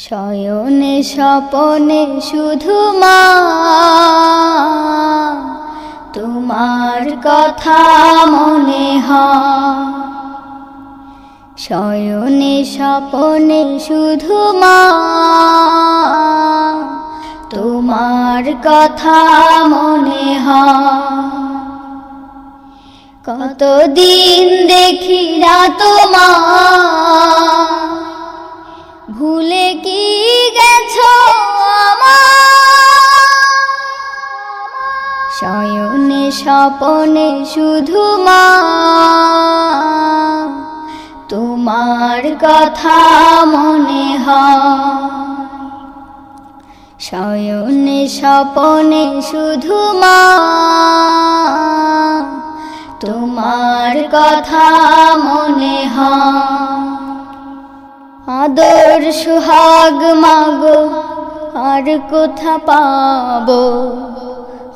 শয়নে স্বপনে শুধু মা তোমার কথা মনে হয়। শয়নে স্বপনে শুধু মা তোমার কথা মনে হয়। কতদিন দেখি না তোমার, ভুলে কি গেছো আমার। শয়নে স্বপনে শুধু মা তোমার কথা মনে হয়। শয়নে স্বপনে শুধু মা তোমার কথা মনে হয়। আদর সুহাগ মাগো আর কোথা পাবো,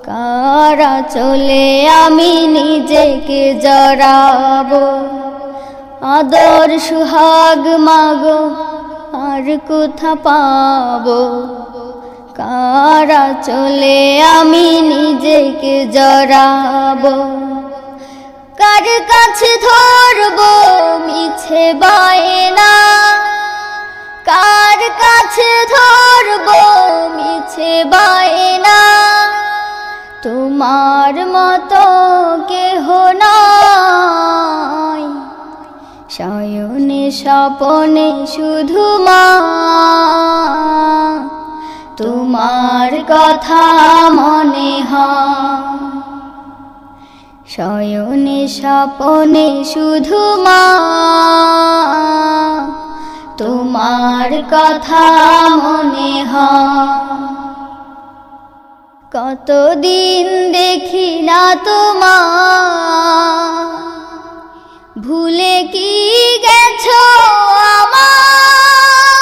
কারা চলে আমি নিজেকে জড়াবো। আদর সুহাগ মাগো আর কোথা পাবো, কারা চলে আমি নিজেকে জড়াবো। কার কাছে ধরবো মিছে বায়না, কার কাছে ধরবো মিছে বায়না। তোমার মতো কেহ নাই। শয়নে স্বপনে শুধু মা তোমার কথা মনে হয়। শয়নে স্বপনে শুধু মা তোমার কথা মনে হয়। কতদিন দেখি না তোমার, ভুলে কি গেছো আমার।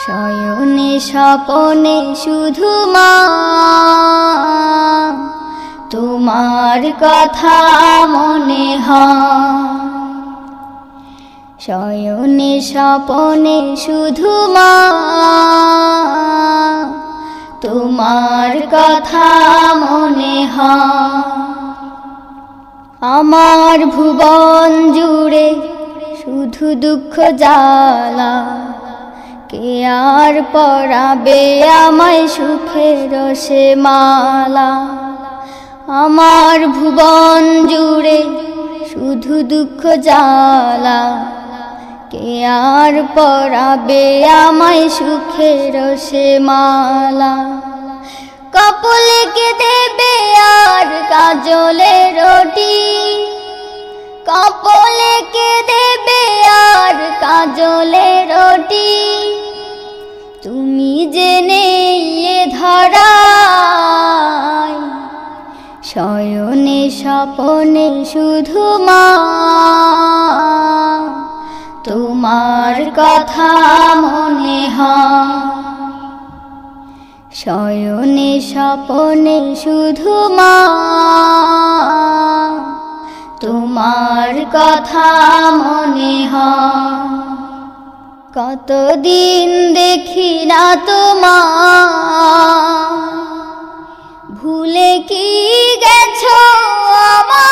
শয়নে স্বপনে শুধু মা তোমার কথা মনে হয়। শয়নে স্বপনে শুধু মা তোমার কথা মনে হয়। আমার ভুবন জুড়ে শুধু দুঃখ জ্বালা, কে আর পরাবে আমায় সুখের সে মালা। আমার ভুবন জুড়ে শুধু দুঃখ জ্বালা, কে আর পরাবে আমায় সুখের সে মালা। কপালে কে দেবে আর কাজলে রুটি, কপালে কে দেবে আর কাজলে রুটি। তুমি জেনে এ ধরায়, শয়নে স্বপনে শুধু মা তোমার কথা মনে হয়। শয়নে স্বপনে শুধু মা তোমার কথা মনে হয়। কতদিন দেখি না তোমার, ভুলে কি গেছো আমার।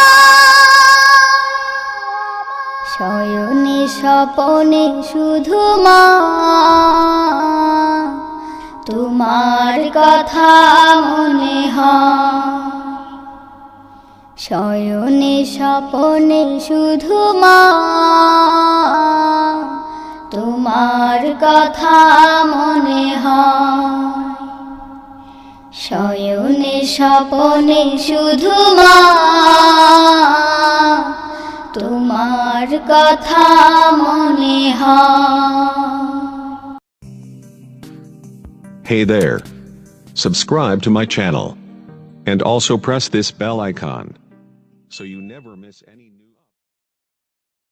শয়নে স্বপনে শুধু মা তোমার কথা মনে হয়। শয়নে স্বপনে শুধু মা তোমার কথা মনে হয়। শয়নে স্বপনে শুধু মা তোমার কথা মনে হয়। Hey there. Subscribe to my channel. And also press this bell icon, so you never miss any new